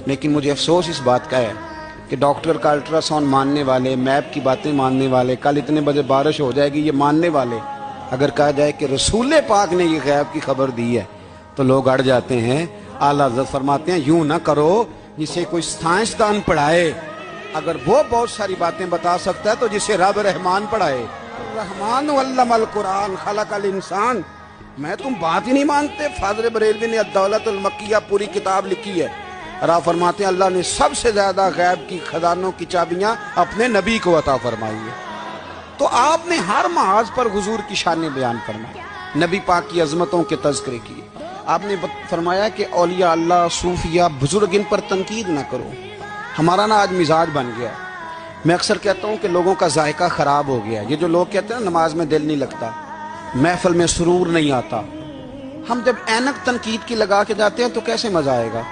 लेकिन मुझे अफसोस इस बात का है कि डॉक्टर का अल्ट्रासाउंड मानने वाले, मैप की बातें मानने वाले, कल इतने बजे बारिश हो जाएगी ये मानने वाले, अगर कहा जाए कि रसूल पाक ने ये गैब की खबर दी है तो लोग अड़ जाते हैं। आला हज़रत फरमाते हैं यूं ना करो जिसे कोई साइंसदान पढ़ाए, अगर वो बहुत सारी बातें बता सकता है तो जिसे रब रहमान पढ़ाए। रहमान अल्लमल कुरान खलकल इंसान। मैं तुम बात ही नहीं मानते। फादर बरेलवी ने अद-दौलतुल मक्किया पूरी किताब लिखी है। और फरमाते हैं अल्लाह ने सबसे ज्यादा गैब की खजानों की चाबियां अपने नबी को अता फरमाई है। तो आपने हर महाज पर हुजूर की शान बयान फरमाई, नबी पाक की अजमतों के तज़किरे किए। आपने फरमाया कि औलिया अल्लाह, सूफिया, बुजुर्ग, इन पर तनकीद ना करो। हमारा ना आज मिजाज बन गया। मैं अक्सर कहता हूँ कि लोगों का जायका ख़राब हो गया। ये जो लोग कहते हैं नमाज में दिल नहीं लगता, महफिल में सुरूर नहीं आता, हम जब ऐनक तनकीद की लगा के जाते हैं तो कैसे मज़ा आएगा।